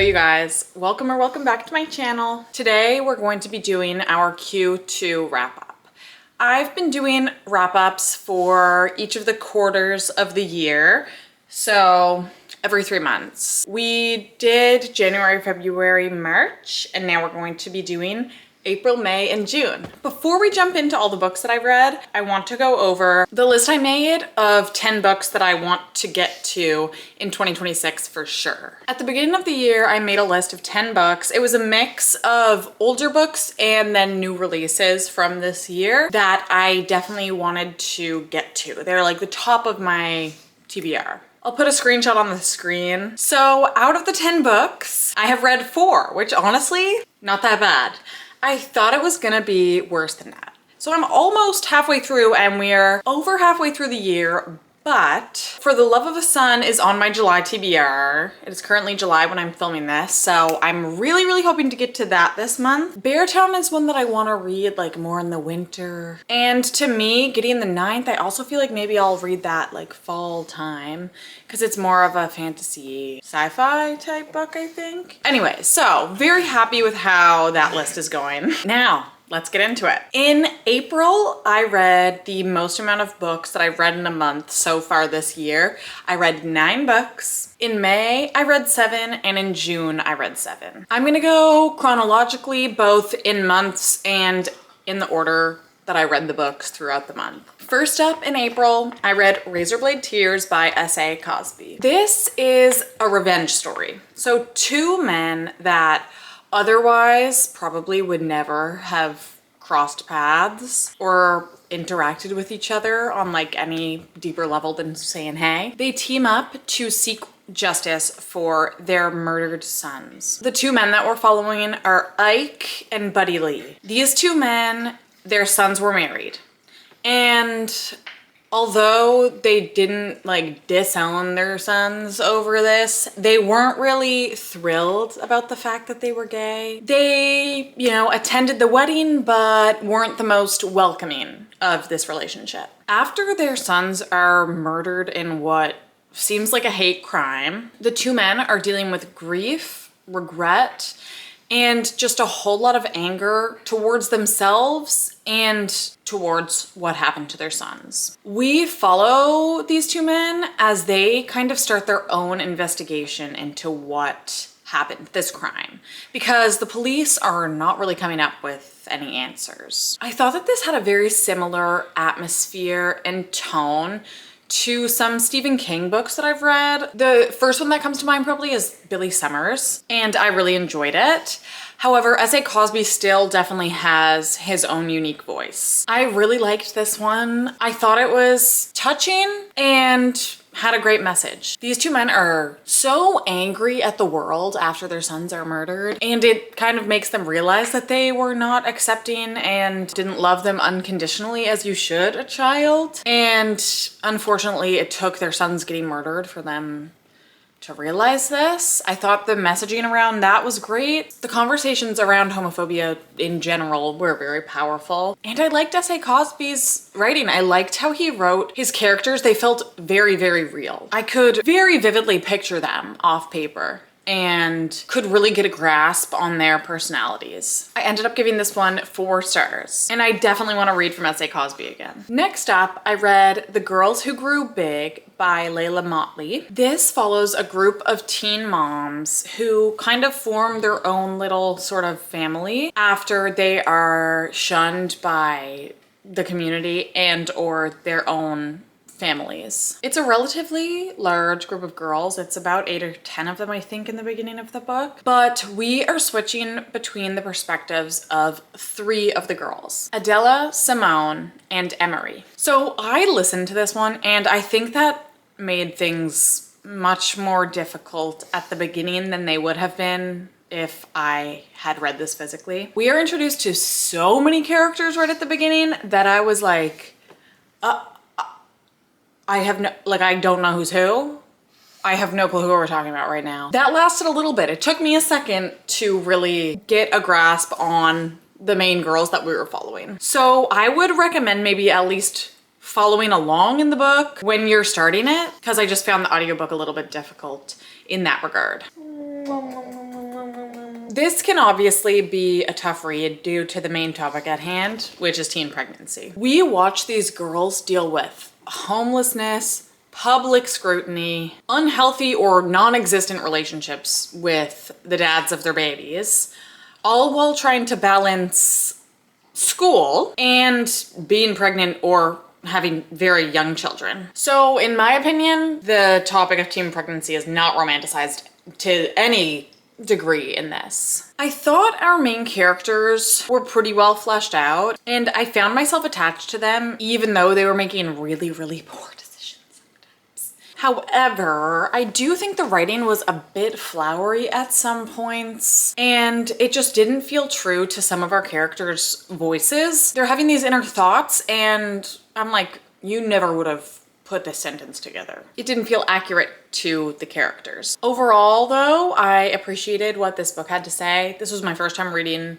you guys, welcome back to my channel. Today we're going to be doing our Q2 wrap up. I've been doing wrap ups for each of the quarters of the year, so every 3 months. We did January, February, March, and now we're going to be doing April, May, and June. Before we jump into all the books that I've read, I want to go over the list I made of 10 books that I want to get to in 2026 for sure. At the beginning of the year, I made a list of 10 books. It was a mix of older books and then new releases from this year that I definitely wanted to get to. They're like the top of my TBR. I'll put a screenshot on the screen. So out of the 10 books, I have read 4, which honestly, not that bad. I thought it was gonna be worse than that. So I'm almost halfway through and we're over halfway through the year, but For the Love of a Sun is on my July TBR. It is currently July when I'm filming this, so I'm really hoping to get to that this month. Beartown is one that I wanna read like more in the winter. And to me, getting the 9th, I also feel like maybe I'll read that like fall time because it's more of a fantasy sci-fi type book, I think. Anyway, so very happy with how that list is going. Now, let's get into it. In April, I read the most amount of books that I've read in a month so far this year. I read 9 books. In May, I read 7, and in June, I read 7. I'm gonna go chronologically, both in months and in the order that I read the books throughout the month. First up in April, I read Razorblade Tears by S.A. Cosby. This is a revenge story. So 2 men that otherwise probably would never have crossed paths or interacted with each other on like any deeper level than saying hey. They team up to seek justice for their murdered sons. The 2 men that we're following are Ike and Buddy Lee. These 2 men, their sons were married. And although they didn't like disown their sons over this, they weren't really thrilled about the fact that they were gay. They, you know, attended the wedding, but weren't the most welcoming of this relationship. After their sons are murdered in what seems like a hate crime, the 2 men are dealing with grief, regret, and just a whole lot of anger towards themselves and towards what happened to their sons. We follow these 2 men as they kind of start their own investigation into what happened, this crime, because the police are not really coming up with any answers. I thought that this had a very similar atmosphere and tone to some Stephen King books that I've read. The first one that comes to mind probably is Billy Summers, and I really enjoyed it. However, S.A. Cosby still definitely has his own unique voice. I really liked this one. I thought it was touching and had a great message. These 2 men are so angry at the world after their sons are murdered, and it kind of makes them realize that they were not accepting and didn't love them unconditionally as you should a child. And unfortunately, it took their sons getting murdered for them to realize this. I thought the messaging around that was great. The conversations around homophobia in general were very powerful. And I liked S.A. Cosby's writing. I liked how he wrote his characters. They felt very real. I could very vividly picture them off paper and could really get a grasp on their personalities. I ended up giving this one 4 stars, and I definitely want to read from S.A. Cosby again. Next up, I read The Girls Who Grew Big by Layla Motley. This follows a group of teen moms who kind of form their own little sort of family after they are shunned by the community and or their own families. It's a relatively large group of girls. It's about 8 or 10 of them, I think, in the beginning of the book. But we are switching between the perspectives of 3 of the girls: Adela, Simone, and Emery. So I listened to this one, and I think that made things much more difficult at the beginning than they would have been if I had read this physically. We are introduced to so many characters right at the beginning that I was like, I don't know who's who. I have no clue who we're talking about right now. That lasted a little bit. It took me a second to really get a grasp on the main girls that we were following. So I would recommend maybe at least following along in the book when you're starting it, because I just found the audiobook a little bit difficult in that regard. This can obviously be a tough read due to the main topic at hand, which is teen pregnancy. We watch these girls deal with homelessness, public scrutiny, unhealthy or non-existent relationships with the dads of their babies, all while trying to balance school and being pregnant or having very young children. So in my opinion, the topic of teen pregnancy is not romanticized to any degree in this. I thought our main characters were pretty well fleshed out, and I found myself attached to them even though they were making really, really poor decisions sometimes. However, I do think the writing was a bit flowery at some points, and it just didn't feel true to some of our characters' voices. They're having these inner thoughts, and I'm like, you never would have put this sentence together. It didn't feel accurate to the characters. Overall, though, I appreciated what this book had to say. This was my first time reading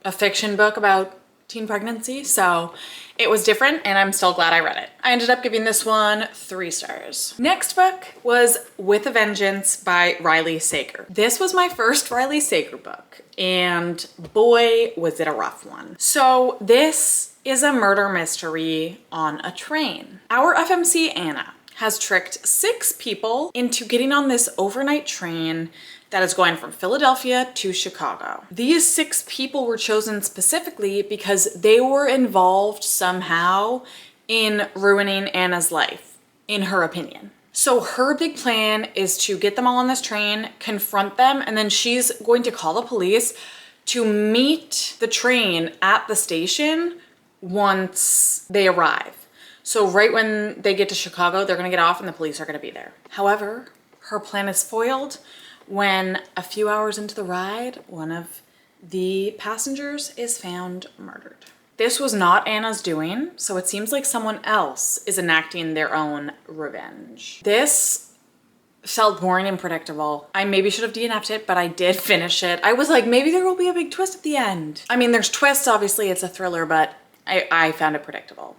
a fiction book about teen pregnancy, so it was different, and I'm still glad I read it. I ended up giving this one 3 stars. Next book was With a Vengeance by Riley Sager. This was my first Riley Sager book, and boy, was it a rough one. So this is a murder mystery on a train. Our FMC Anna has tricked 6 people into getting on this overnight train that is going from Philadelphia to Chicago. These 6 people were chosen specifically because they were involved somehow in ruining Anna's life, in her opinion. So her big plan is to get them all on this train, confront them, and then she's going to call the police to meet the train at the station once they arrive. So right when they get to Chicago, they're gonna get off and the police are gonna be there. However, her plan is foiled when a few hours into the ride, one of the passengers is found murdered. This was not Anna's doing, so it seems like someone else is enacting their own revenge. This felt boring and predictable. I maybe should have DNF'd it, but I did finish it. I was like, maybe there will be a big twist at the end. I mean, there's twists, obviously it's a thriller, but I found it predictable.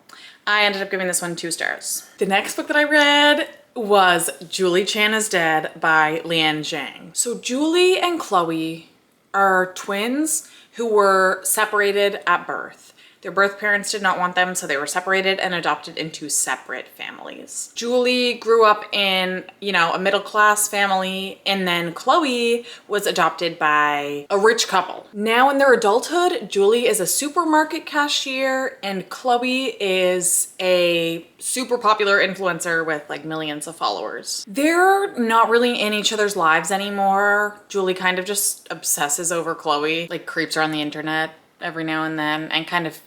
I ended up giving this one 2 stars. The next book that I read was Julie Chan is Dead by Lian Zhang. So Julie and Chloe are twins who were separated at birth. Their birth parents did not want them, so they were separated and adopted into separate families. Julie grew up in, a middle-class family, and then Chloe was adopted by a rich couple. Now in their adulthood, Julie is a supermarket cashier, and Chloe is a super popular influencer with like millions of followers. They're not really in each other's lives anymore. Julie kind of just obsesses over Chloe, like creeps her on the internet every now and then, and kind of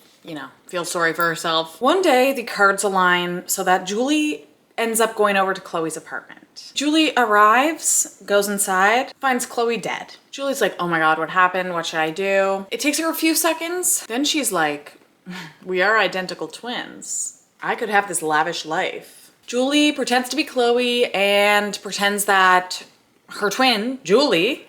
feels sorry for herself. One day, the cards align so that Julie ends up going over to Chloe's apartment. Julie arrives, goes inside, finds Chloe dead. Julie's like, oh my God, what happened? What should I do? It takes her a few seconds. Then she's like, we are identical twins. I could have this lavish life. Julie pretends to be Chloe and pretends that her twin, Julie,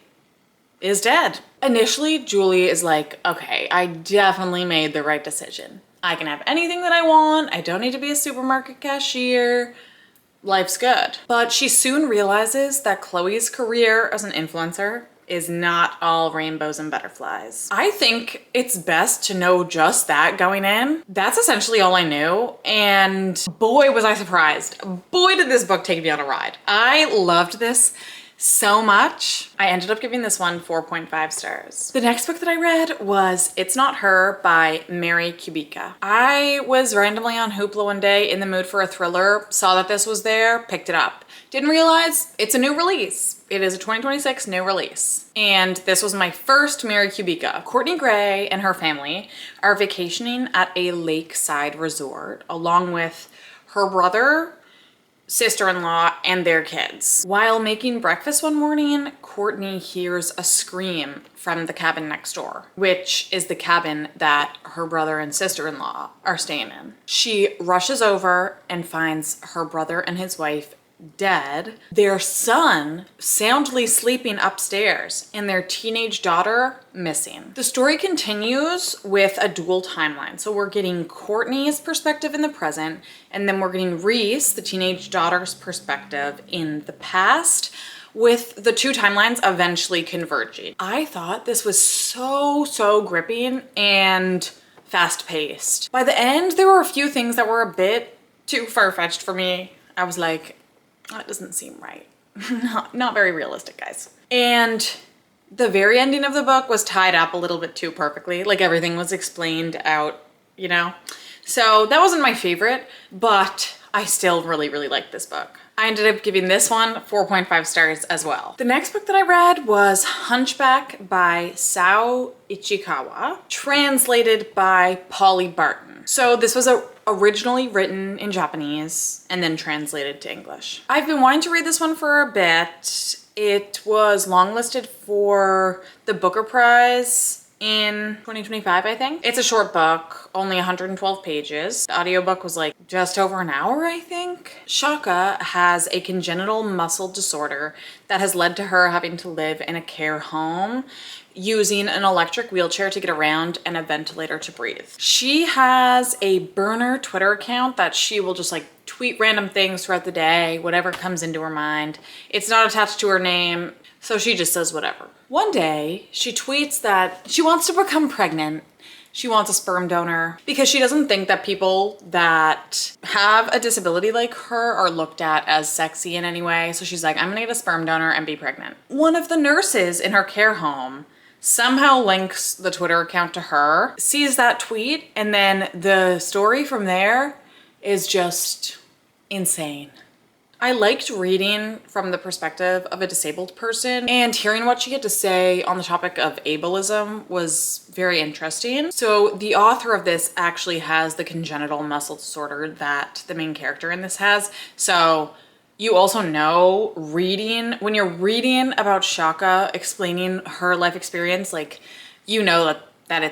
is dead. Initially, Julie is like, okay, I definitely made the right decision. I can have anything that I want. I don't need to be a supermarket cashier. Life's good. But she soon realizes that Chloe's career as an influencer is not all rainbows and butterflies. I think it's best to know just that going in. That's essentially all I knew. And boy, was I surprised. Boy, did this book take me on a ride. I loved this so much. I ended up giving this one 4.5 stars. The next book that I read was It's Not Her by Mary Kubica. I was randomly on Hoopla one day in the mood for a thriller, saw that this was there, picked it up. Didn't realize it's a new release. It is a 2026 new release. And this was my first Mary Kubica. Courtney Gray and her family are vacationing at a lakeside resort along with her brother, sister-in-law, and their kids. While making breakfast one morning, Courtney hears a scream from the cabin next door, which is the cabin that her brother and sister-in-law are staying in. She rushes over and finds her brother and his wife dead, their son soundly sleeping upstairs, and their teenage daughter missing. The story continues with a dual timeline. So we're getting Courtney's perspective in the present, and then we're getting Reese, the teenage daughter's perspective, in the past, with the two timelines eventually converging. I thought this was so gripping and fast-paced. By the end, there were a few things that were a bit too far-fetched for me. I was like, that doesn't seem right. Not very realistic, guys. And the very ending of the book was tied up a little bit too perfectly. Like everything was explained out, you know? So that wasn't my favorite, but I still really liked this book. I ended up giving this one 4.5 stars as well. The next book that I read was Hunchback by Sao Ichikawa, translated by Polly Barton. So this was originally written in Japanese and then translated to English. I've been wanting to read this one for a bit. It was longlisted for the Booker Prize in 2025, I think. It's a short book, only 112 pages. The audiobook was like just over an hour, I think. Shaka has a congenital muscle disorder that has led to her having to live in a care home using an electric wheelchair to get around and a ventilator to breathe. She has a burner Twitter account that she will just like tweet random things throughout the day, whatever comes into her mind. It's not attached to her name, so she just says whatever. One day, she tweets that she wants to become pregnant. She wants a sperm donor because she doesn't think that people that have a disability like her are looked at as sexy in any way. So she's like, I'm gonna get a sperm donor and be pregnant. One of the nurses in her care home somehow links the Twitter account to her, sees that tweet, and then the story from there is just insane. I liked reading from the perspective of a disabled person, and hearing what she had to say on the topic of ableism was very interesting. So the author of this actually has the congenital muscle disorder that the main character in this has. So you also know when you're reading about Shaka explaining her life experience, like, you know that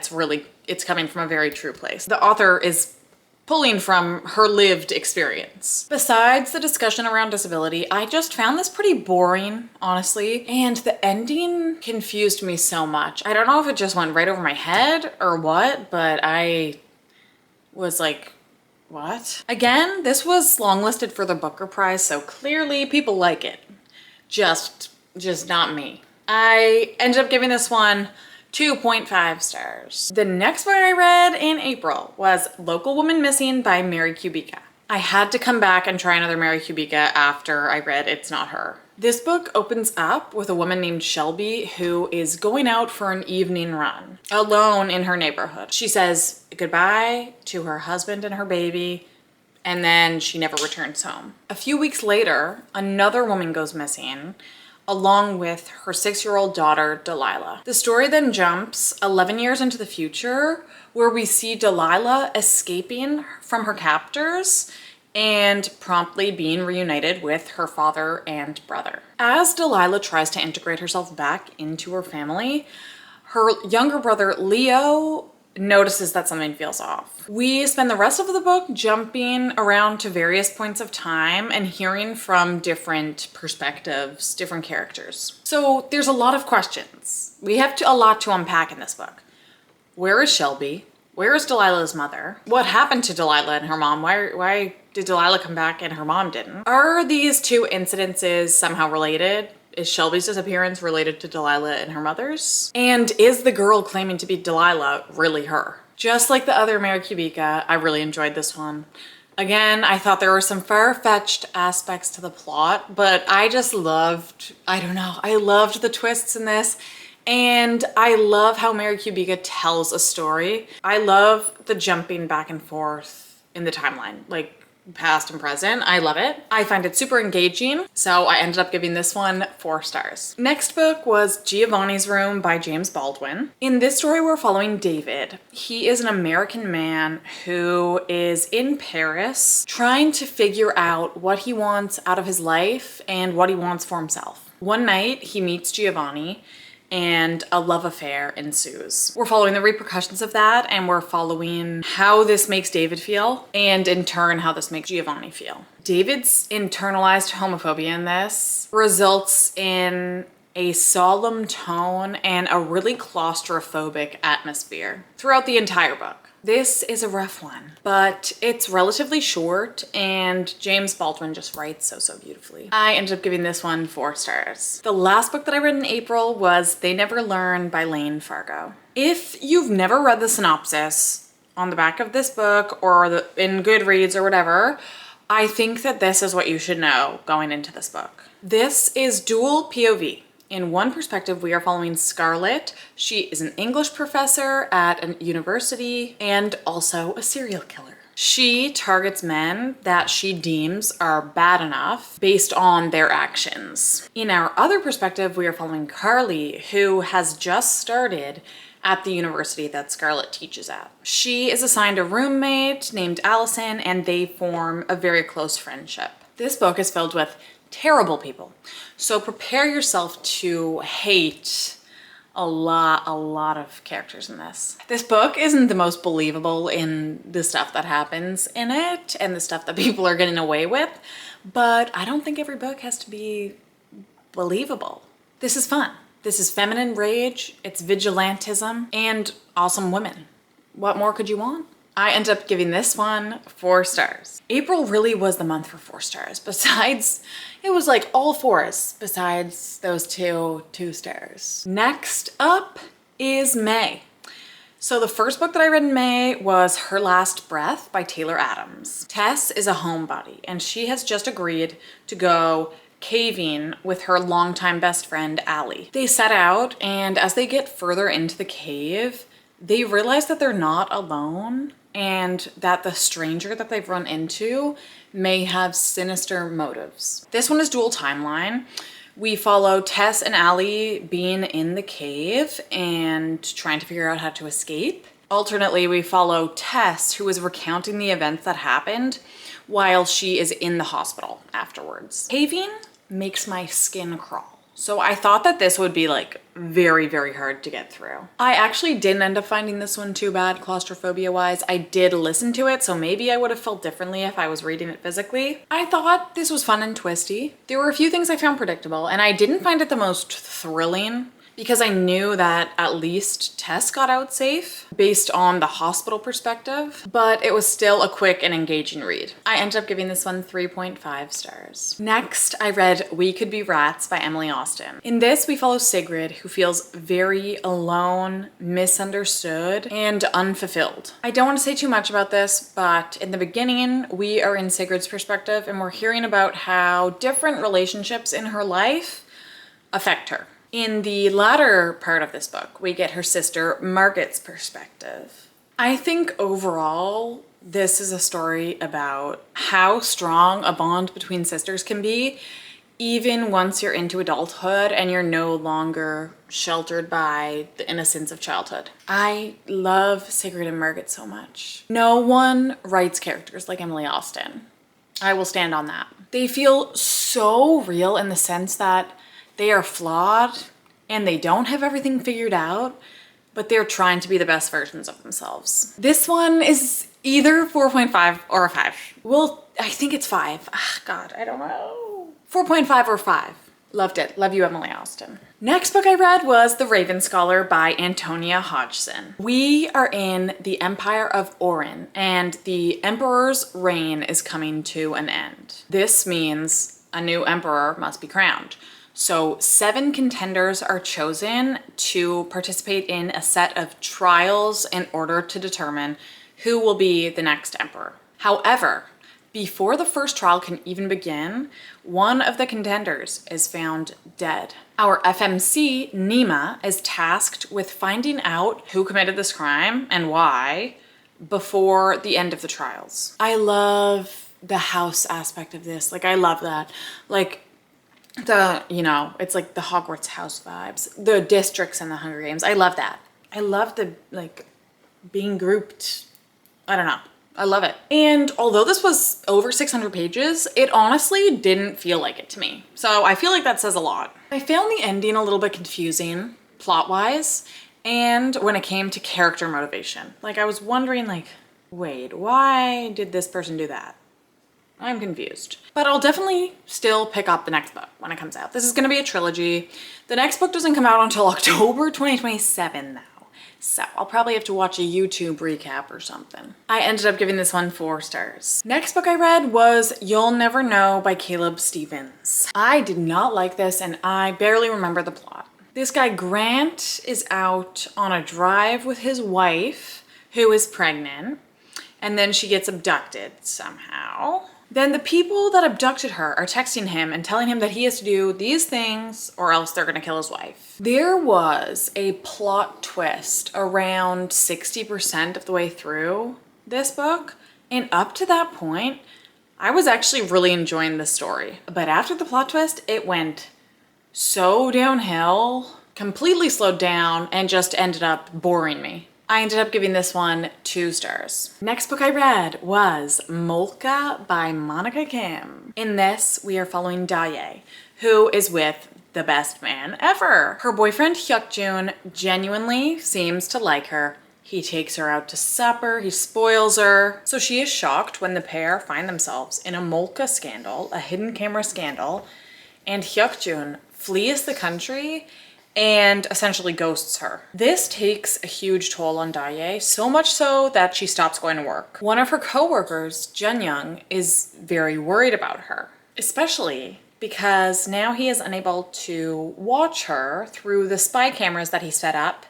it's coming from a very true place. The author is pulling from her lived experience. Besides the discussion around disability, I just found this pretty boring, honestly, and the ending confused me so much. I don't know if it just went right over my head or what, but I was like, what? Again, this was longlisted for the Booker Prize, so clearly people like it. Just not me. I ended up giving this one 2.5 stars. The next book I read in April was Local Woman Missing by Mary Kubica. I had to come back and try another Mary Kubica after I read It's Not Her. This book opens up with a woman named Shelby who is going out for an evening run alone in her neighborhood. She says goodbye to her husband and her baby, and then she never returns home. A few weeks later, another woman goes missing, along with her 6-year-old daughter, Delilah. The story then jumps 11 years into the future, where we see Delilah escaping from her captors and promptly being reunited with her father and brother. As Delilah tries to integrate herself back into her family, her younger brother, Leo, notices that something feels off. We spend the rest of the book jumping around to various points of time and hearing from different perspectives, different characters. So there's a lot of questions. We have a lot to unpack in this book. Where is Shelby? Where is Delilah's mother? What happened to Delilah and her mom? Why did Delilah come back and her mom didn't? Are these two incidences somehow related? Is Shelby's disappearance related to Delilah and her mother's? And is the girl claiming to be Delilah really her? Just like the other Mary Kubica, I really enjoyed this one. Again, I thought there were some far-fetched aspects to the plot, but I just loved, I loved the twists in this. And I love how Mary Kubica tells a story. I love the jumping back and forth in the timeline, like past and present. I love it. I find it super engaging, so I ended up giving this one 4 stars. Next book was Giovanni's Room by James Baldwin. In this story, we're following David. He is an American man who is in Paris trying to figure out what he wants out of his life and what he wants for himself. One night, he meets Giovanni, and a love affair ensues. We're following the repercussions of that, and we're following how this makes David feel, and in turn, how this makes Giovanni feel. David's internalized homophobia in this results in a solemn tone and a really claustrophobic atmosphere throughout the entire book. This is a rough one, but it's relatively short and James Baldwin just writes so beautifully. I ended up giving this one 4 stars. The last book that I read in April was They Never Learn by Lane Fargo. If you've never read the synopsis on the back of this book or in Goodreads or whatever, I think that this is what you should know going into this book. This is dual POV. In one perspective, we are following Scarlett. She is an English professor at a university and also a serial killer. She targets men that she deems are bad enough based on their actions. In our other perspective, we are following Carly, who has just started at the university that Scarlett teaches at. She is assigned a roommate named Allison, and they form a very close friendship. This book is filled with terrible people, so prepare yourself to hate a lot of characters in this. This book isn't the most believable in the stuff that happens in it and the stuff that people are getting away with, but I don't think every book has to be believable. This is fun. This is feminine rage, it's vigilantism, and awesome women. What more could you want? I ended up giving this one 4 stars. April really was the month for 4 stars. Besides, it was like all 4s besides those 2 stars. Next up is May. So the first book that I read in May was Her Last Breath by Taylor Adams. Tess is a homebody and she has just agreed to go caving with her longtime best friend, Allie. They set out, and as they get further into the cave, they realize that they're not alone and that the stranger that they've run into may have sinister motives. This one is dual timeline. We follow Tess and Allie being in the cave and trying to figure out how to escape. Alternately, we follow Tess, who is recounting the events that happened while she is in the hospital afterwards. Caving makes my skin crawl. So I thought that this would be like very hard to get through. I actually didn't end up finding this one too bad claustrophobia wise. I did listen to it, so maybe I would have felt differently if I was reading it physically. I thought this was fun and twisty. There were a few things I found predictable, and I didn't find it the most thrilling because I knew that at least Tess got out safe based on the hospital perspective, but it was still a quick and engaging read. I ended up giving this one 3.5 stars. Next, I read We Could Be Rats by Emily Austen. In this, we follow Sigrid, who feels very alone, misunderstood, and unfulfilled. I don't want to say too much about this, but in the beginning, we are in Sigrid's perspective and we're hearing about how different relationships in her life affect her. In the latter part of this book, we get her sister Margaret's perspective. I think overall, this is a story about how strong a bond between sisters can be, even once you're into adulthood and you're no longer sheltered by the innocence of childhood. I love Sigrid and Margaret so much. No one writes characters like Emily Austen. I will stand on that. They feel so real in the sense that they are flawed and they don't have everything figured out, but they're trying to be the best versions of themselves. This one is either 4.5 or a 5. Well, I think it's 5. God, I don't know. 4.5 or 5. Loved it. Love you, Emily Austen. Next book I read was The Raven Scholar by Antonia Hodgson. We are in the Empire of Orin, and the Emperor's reign is coming to an end. This means a new emperor must be crowned. So 7 contenders are chosen to participate in a set of trials in order to determine who will be the next emperor. However, before the first trial can even begin, one of the contenders is found dead. Our FMC, Nima, is tasked with finding out who committed this crime and why before the end of the trials. I love the house aspect of this. Like, I love that. Like, it's like the Hogwarts house vibes, the districts and the Hunger Games. I love that. I love the, like, being grouped. I don't know. I love it. And although this was over 600 pages, it honestly didn't feel like it to me. So I feel like that says a lot. I found the ending a little bit confusing plot-wise, and when it came to character motivation. Like, I was wondering, like, wait, why did this person do that? I'm confused. But I'll definitely still pick up the next book when it comes out. This is going to be a trilogy. The next book doesn't come out until October 2027 now. So I'll probably have to watch a YouTube recap or something. I ended up giving this one 4 stars. Next book I read was You'll Never Know by Caleb Stevens. I did not like this and I barely remember the plot. This guy Grant is out on a drive with his wife who is pregnant, and then she gets abducted somehow. Then the people that abducted her are texting him and telling him that he has to do these things or else they're gonna kill his wife. There was a plot twist around 60% of the way through this book, and up to that point, I was actually really enjoying the story. But after the plot twist, it went so downhill, completely slowed down, and just ended up boring me. I ended up giving this one 2 stars. Next book I read was Molka by Monica Kim. In this, we are following Daye, who is with the best man ever. Her boyfriend Hyukjun genuinely seems to like her. He takes her out to supper, he spoils her. So she is shocked when the pair find themselves in a Molka scandal, a hidden camera scandal, and Hyukjun flees the country and essentially ghosts her. This takes a huge toll on Daye, so much so that she stops going to work. One of her co-workers, Junyoung, is very worried about her, especially because now he is unable to watch her through the spy cameras that he set up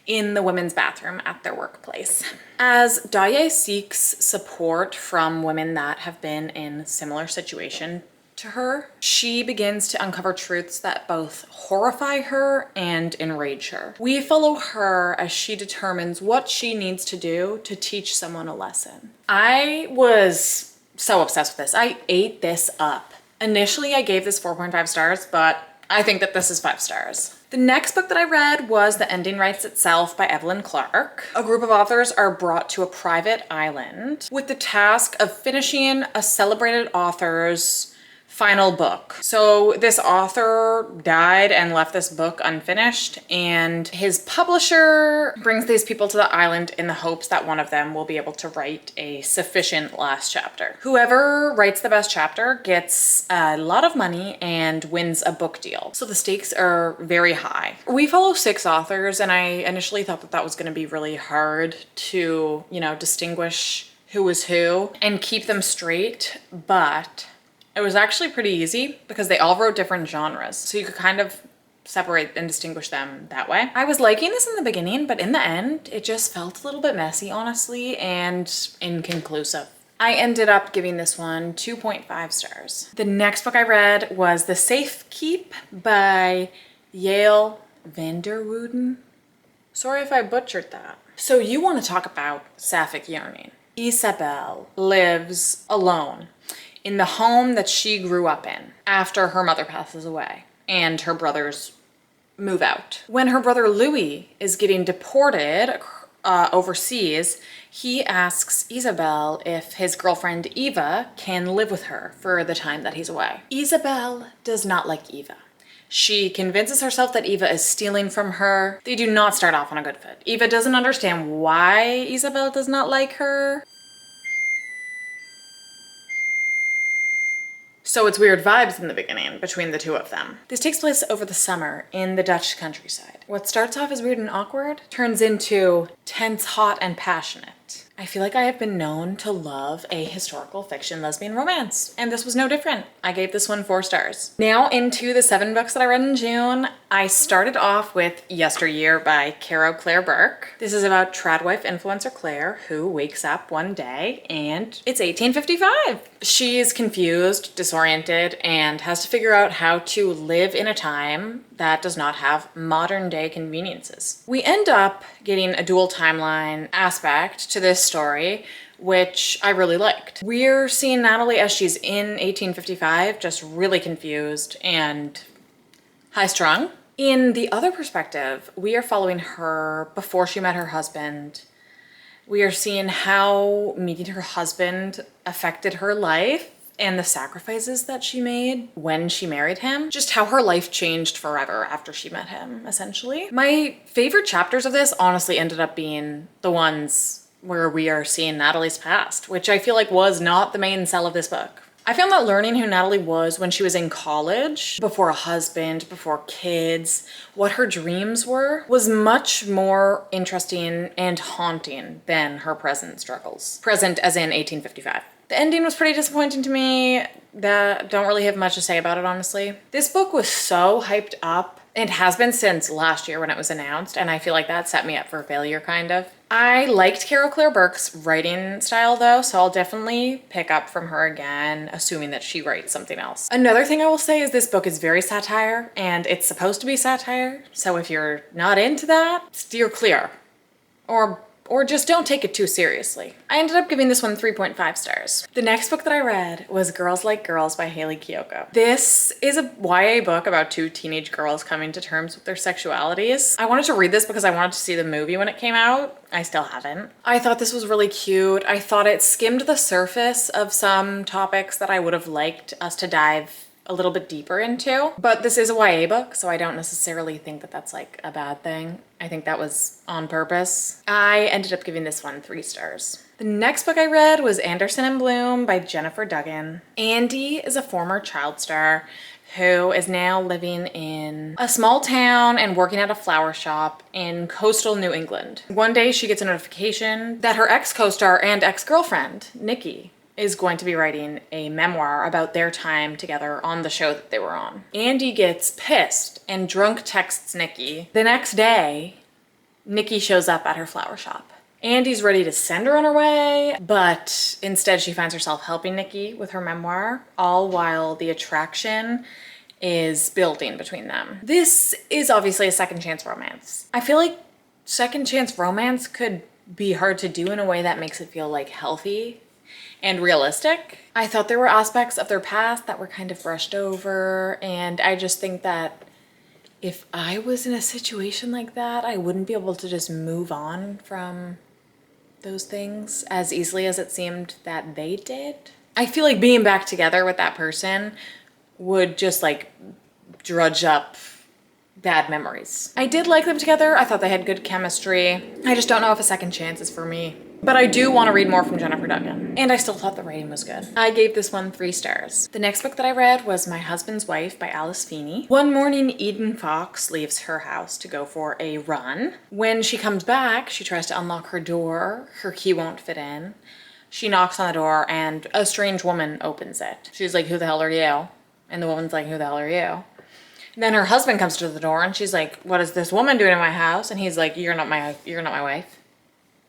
in the women's bathroom at their workplace. As Daye seeks support from women that have been in similar situation to her, she begins to uncover truths that both horrify her and enrage her. We follow her as she determines what she needs to do to teach someone a lesson. I was so obsessed with this. I ate this up. Initially, I gave this 4.5 stars, but I think that this is 5 stars. The next book that I read was The Ending Writes Itself by Evelyn Clark. A group of authors are brought to a private island with the task of finishing a celebrated author's final book. So this author died and left this book unfinished, and his publisher brings these people to the island in the hopes that one of them will be able to write a sufficient last chapter. Whoever writes the best chapter gets a lot of money and wins a book deal. So the stakes are very high. We follow 6 authors, and I initially thought that that was going to be really hard to, distinguish who was who and keep them straight, but it was actually pretty easy because they all wrote different genres. So you could kind of separate and distinguish them that way. I was liking this in the beginning, but in the end, it just felt a little bit messy, honestly, and inconclusive. I ended up giving this one 2.5 stars. The next book I read was The Safe Keep by Yael Vanderwooden. Sorry if I butchered that. So you want to talk about sapphic yearning. Isabelle lives alone in the home that she grew up in after her mother passes away and her brothers move out. When her brother Louis is getting deported overseas, he asks Isabelle if his girlfriend Eva can live with her for the time that he's away. Isabelle does not like Eva. She convinces herself that Eva is stealing from her. They do not start off on a good foot. Eva doesn't understand why Isabelle does not like her. So it's weird vibes in the beginning between the two of them. This takes place over the summer in the Dutch countryside. What starts off as weird and awkward turns into tense, hot, and passionate. I feel like I have been known to love a historical fiction lesbian romance, and this was no different. I gave this one 4 stars. Now into the 7 books that I read in June. I started off with Yesteryear by Caro Claire Burke. This is about tradwife influencer Claire who wakes up one day and it's 1855. She is confused, disoriented, and has to figure out how to live in a time that does not have modern day conveniences. We end up getting a dual timeline aspect to this story, which I really liked. We're seeing Natalie as she's in 1855, just really confused and high-strung. In the other perspective, we are following her before she met her husband. We are seeing how meeting her husband affected her life and the sacrifices that she made when she married him. Just how her life changed forever after she met him, essentially. My favorite chapters of this honestly ended up being the ones where we are seeing Natalie's past, which I feel like was not the main sell of this book. I found that learning who Natalie was when she was in college, before a husband, before kids, what her dreams were, was much more interesting and haunting than her present struggles. Present as in 1855. The ending was pretty disappointing to me. Don't really have much to say about it, honestly. This book was so hyped up, and has been since last year when it was announced, and I feel like that set me up for failure, kind of. I liked Carol Claire Burke's writing style though, so I'll definitely pick up from her again, assuming that she writes something else. Another thing I will say is this book is very satire, and it's supposed to be satire, so if you're not into that, steer clear. Or just don't take it too seriously. I ended up giving this one 3.5 stars. The next book that I read was Girls Like Girls by Haley Kiyoko. This is a YA book about two teenage girls coming to terms with their sexualities. I wanted to read this because I wanted to see the movie when it came out. I still haven't. I thought this was really cute. I thought it skimmed the surface of some topics that I would have liked us to dive a little bit deeper into. But this is a YA book, so I don't necessarily think that that's like a bad thing. I think that was on purpose. I ended up giving this one 3 stars. The next book I read was Anderson and Bloom by Jennifer Duggan. Andy is a former child star who is now living in a small town and working at a flower shop in coastal New England. One day she gets a notification that her ex-co-star and ex-girlfriend, Nikki, is going to be writing a memoir about their time together on the show that they were on. Andy gets pissed and drunk texts Nikki. The next day, Nikki shows up at her flower shop. Andy's ready to send her on her way, but instead she finds herself helping Nikki with her memoir, all while the attraction is building between them. This is obviously a second chance romance. I feel like second chance romance could be hard to do in a way that makes it feel like healthy and realistic. I thought there were aspects of their past that were kind of brushed over, and I just think that if I was in a situation like that, I wouldn't be able to just move on from those things as easily as it seemed that they did. I feel like being back together with that person would just like drudge up bad memories. I did like them together. I thought they had good chemistry. I just don't know if a second chance is for me. But I do want to read more from Jennifer Duggan. And I still thought the writing was good. I gave this one 3 stars. The next book that I read was My Husband's Wife by Alice Feeney. One morning, Eden Fox leaves her house to go for a run. When she comes back, she tries to unlock her door. Her key won't fit in. She knocks on the door and a strange woman opens it. She's like, "Who the hell are you?" And the woman's like, "Who the hell are you?" Then her husband comes to the door and she's like, "What is this woman doing in my house?" And he's like, you're not my wife."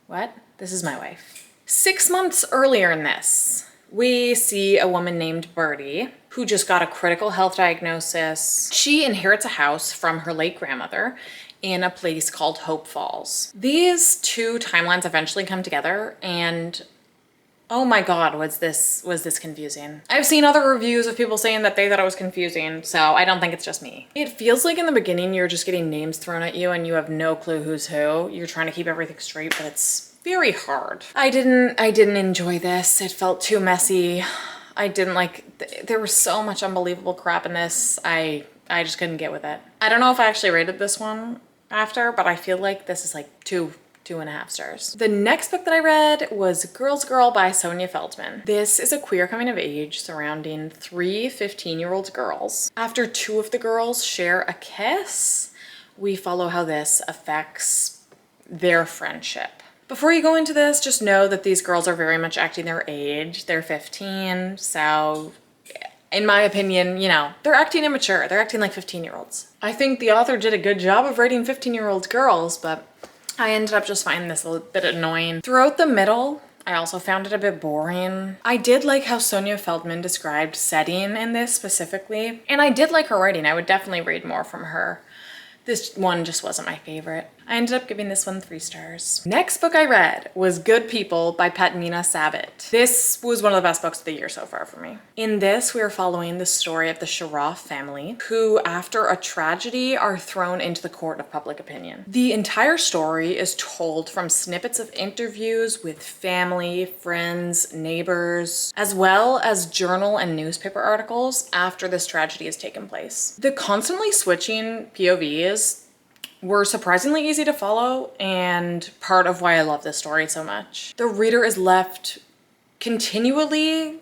What? This is my wife. 6 months earlier in this, we see a woman named Birdie who just got a critical health diagnosis. She inherits a house from her late grandmother in a place called Hope Falls. These two timelines eventually come together, and oh my God, was this confusing. I've seen other reviews of people saying that they thought it was confusing, so I don't think it's just me. It feels like in the beginning you're just getting names thrown at you and you have no clue who's who. You're trying to keep everything straight, but it's very hard. I didn't enjoy this. It felt too messy. I didn't like, there was so much unbelievable crap in this. I just couldn't get with it. I don't know if I actually rated this one after, but I feel like this is like 2.5 stars. The next book that I read was Girl's Girl by Sonia Feldman. This is a queer coming of age surrounding 3 15-year-old girls. After 2 of the girls share a kiss, we follow how this affects their friendship. Before you go into this, just know that these girls are very much acting their age. They're 15, so in my opinion, you know, they're acting immature. They're acting like 15-year-olds. I think the author did a good job of writing 15-year-old girls, but I ended up just finding this a little bit annoying. Throughout the middle, I also found it a bit boring. I did like how Sonia Feldman described setting in this specifically, and I did like her writing. I would definitely read more from her. This one just wasn't my favorite. I ended up giving this one 3 stars. Next book I read was Good People by Padmina Sabat. This was one of the best books of the year so far for me. In this, we are following the story of the Shroff family, who after a tragedy are thrown into the court of public opinion. The entire story is told from snippets of interviews with family, friends, neighbors, as well as journal and newspaper articles after this tragedy has taken place. The constantly switching POVs were surprisingly easy to follow and part of why I love this story so much. The reader is left continually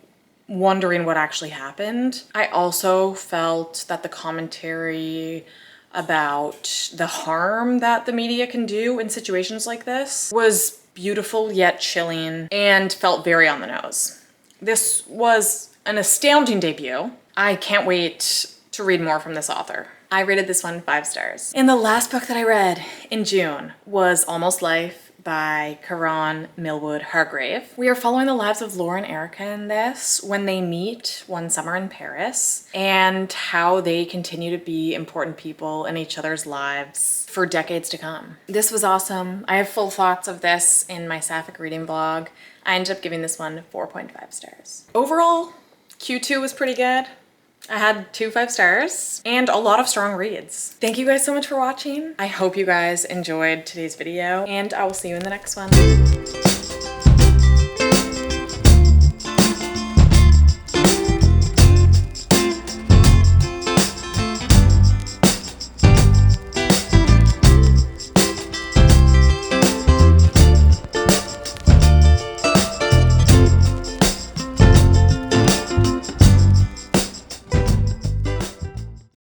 wondering what actually happened. I also felt that the commentary about the harm that the media can do in situations like this was beautiful yet chilling and felt very on the nose. This was an astounding debut. I can't wait to read more from this author. I rated this one 5 stars. And the last book that I read in June was Almost Life by Karan Millwood Hargrave. We are following the lives of Laura and Erica in this when they meet one summer in Paris and how they continue to be important people in each other's lives for decades to come. This was awesome. I have full thoughts of this in my Sapphic reading vlog. I ended up giving this one 4.5 stars. Overall, Q2 was pretty good. I had 2 5 stars and a lot of strong reads. Thank you guys so much for watching. I hope you guys enjoyed today's video and I will see you in the next one.